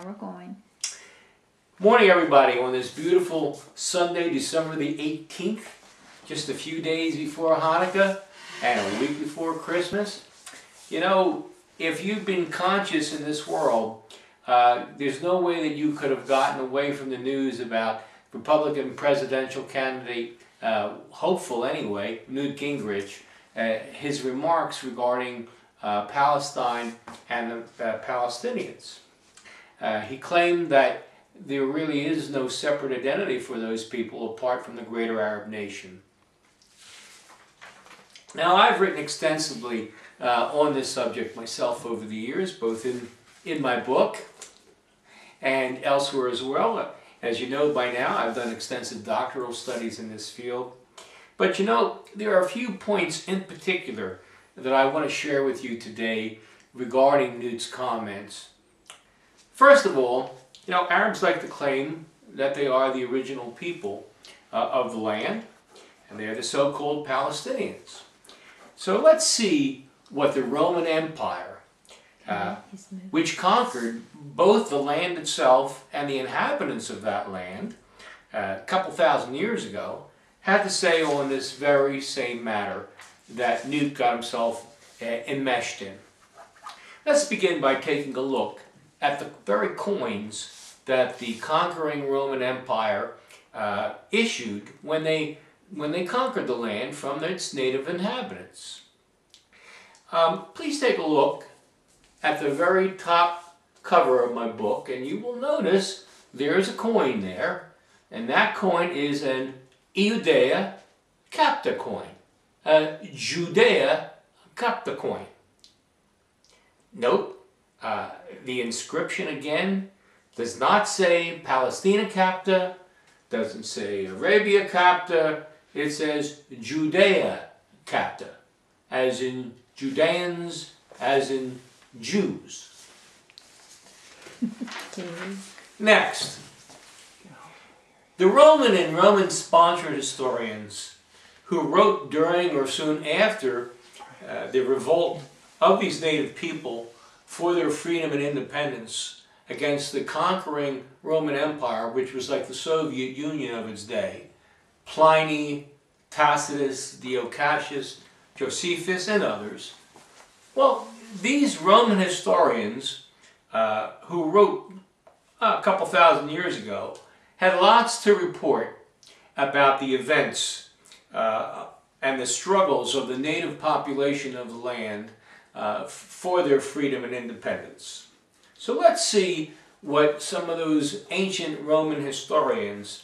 We're going. Morning, everybody, on this beautiful Sunday, December the 18th, just a few days before Hanukkah and a week before Christmas. You know, if you've been conscious in this world, there's no way that you could have gotten away from the news about Republican presidential candidate, hopeful anyway, Newt Gingrich, his remarks regarding Palestine and the Palestinians. He claimed that there really is no separate identity for those people apart from the greater Arab nation. Now, I've written extensively on this subject myself over the years, both in my book and elsewhere as well. As you know by now, I've done extensive doctoral studies in this field. But you know, there are a few points in particular that I want to share with you today regarding Newt's comments. First of all, you know, Arabs like to claim that they are the original people of the land, and they are the so-called Palestinians. So let's see what the Roman Empire, which conquered both the land itself and the inhabitants of that land a couple thousand years ago, had to say on this very same matter that Newt got himself enmeshed in. Let's begin by taking a look at the very coins that the conquering Roman Empire issued when they conquered the land from its native inhabitants. Please take a look at the very top cover of my book, and you will notice there's a coin there, and that coin is an Iudea Capta coin, a Judea Capta coin. Note, the inscription again does not say Palestina Capta, doesn't say Arabia Capta, it says Judea Capta, as in Judeans, as in Jews. Next, the Roman and Roman-sponsored historians who wrote during or soon after the revolt of these native people for their freedom and independence against the conquering Roman Empire, which was like the Soviet Union of its day, Pliny, Tacitus, Cassius, Josephus, and others. Well, these Roman historians who wrote a couple thousand years ago had lots to report about the events and the struggles of the native population of the land for their freedom and independence. So let's see what some of those ancient Roman historians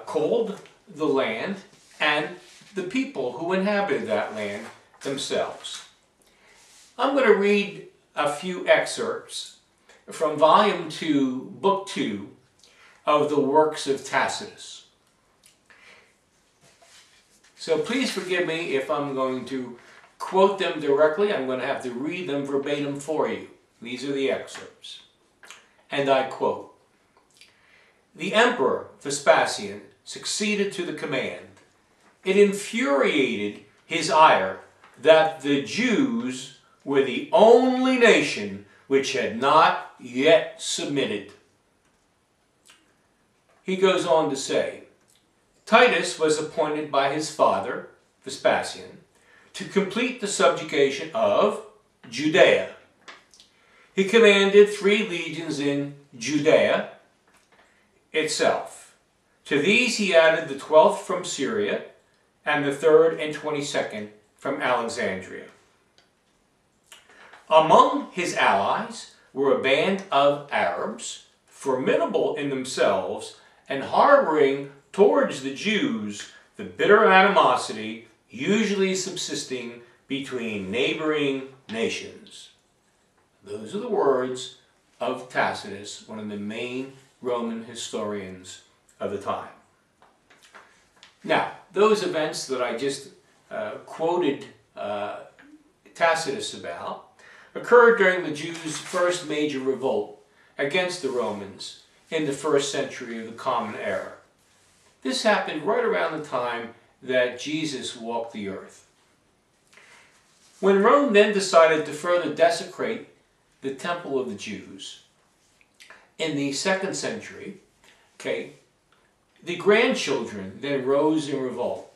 called the land and the people who inhabited that land themselves. I'm going to read a few excerpts from Volume 2, Book 2 of the works of Tacitus. So please forgive me if I'm going to quote them directly. I'm going to have to read them verbatim for you. These are the excerpts. And I quote, "The Emperor Vespasian succeeded to the command. It infuriated his ire that the Jews were the only nation which had not yet submitted." He goes on to say, "Titus was appointed by his father, Vespasian, to complete the subjugation of Judea. He commanded 3 legions in Judea itself. To these he added the 12th from Syria and the 3rd and 22nd from Alexandria. Among his allies were a band of Arabs, formidable in themselves and harboring towards the Jews the bitter animosity usually subsisting between neighboring nations." Those are the words of Tacitus, one of the main Roman historians of the time. Now, those events that I just quoted Tacitus about occurred during the Jews' first major revolt against the Romans in the 1st century of the Common Era. This happened right around the time that Jesus walked the earth. When Rome then decided to further desecrate the temple of the Jews, in the 2nd century, okay, the grandchildren then rose in revolt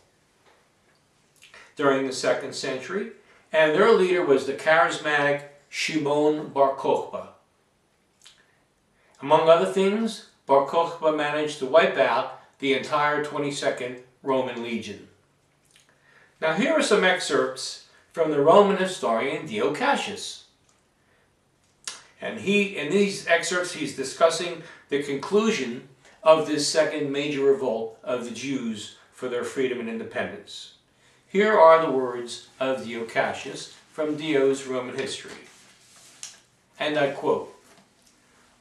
during the 2nd century, and their leader was the charismatic Shimon Bar Kokhba. Among other things, Bar Kokhba managed to wipe out the entire 22nd Roman legion. Now here are some excerpts from the Roman historian Dio Cassius. And in these excerpts he's discussing the conclusion of this second major revolt of the Jews for their freedom and independence. Here are the words of Dio Cassius from Dio's Roman history. And I quote,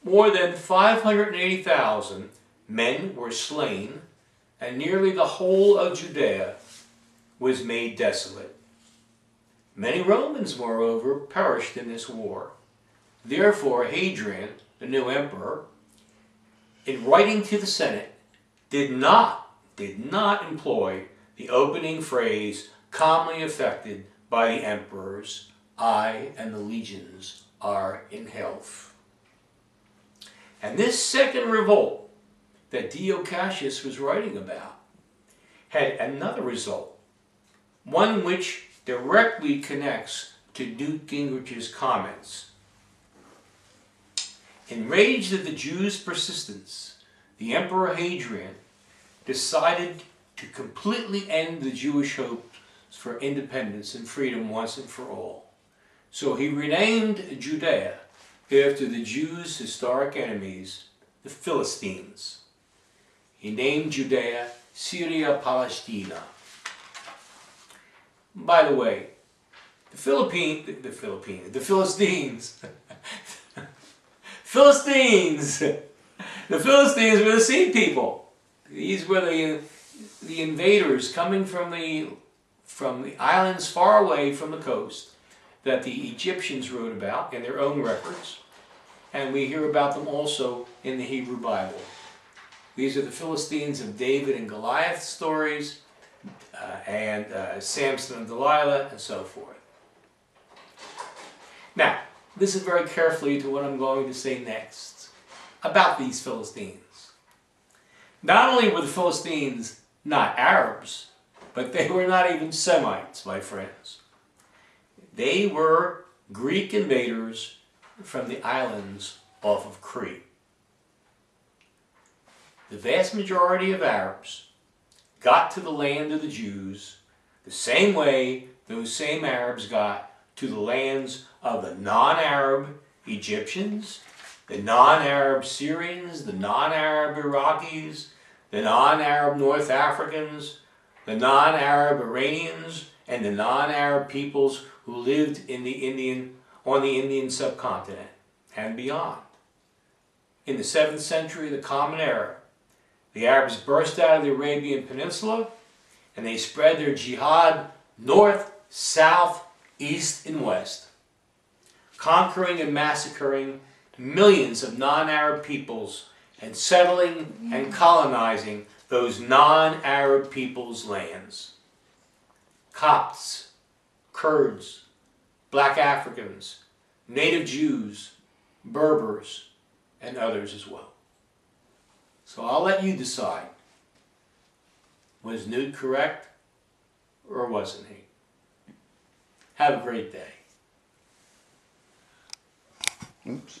"More than 580,000 men were slain, and nearly the whole of Judea was made desolate. Many Romans, moreover, perished in this war. Therefore Hadrian, the new emperor, in writing to the Senate, did not employ the opening phrase commonly affected by the emperors, 'I and the legions are in health.'" And this second revolt that Dio Cassius was writing about had another result, one which directly connects to Newt Gingrich's comments. Enraged at the Jews' persistence, the Emperor Hadrian decided to completely end the Jewish hopes for independence and freedom once and for all. So he renamed Judea after the Jews' historic enemies, the Philistines. He named Judea Syria Palestina. By the way, the Philistines, the Philistines were the sea people. These were the invaders coming from the islands far away from the coast that the Egyptians wrote about in their own records, and we hear about them also in the Hebrew Bible. These are the Philistines of David and Goliath stories, and Samson and Delilah, and so forth. Now, listen very carefully to what I'm going to say next about these Philistines. Not only were the Philistines not Arabs, but they were not even Semites, my friends. They were Greek invaders from the islands off of Crete. The vast majority of Arabs got to the land of the Jews the same way those same Arabs got to the lands of the non-Arab Egyptians, the non-Arab Syrians, the non-Arab Iraqis, the non-Arab North Africans, the non-Arab Iranians, and the non-Arab peoples who lived on the Indian subcontinent and beyond. In the 7th century, the Common Era, the Arabs burst out of the Arabian Peninsula and they spread their jihad north, south, east, and west, conquering and massacring millions of non-Arab peoples and settling and colonizing those non-Arab peoples' lands. Copts, Kurds, Black Africans, native Jews, Berbers, and others as well. So I'll let you decide. Was Newt correct or wasn't he? Have a great day. Oops.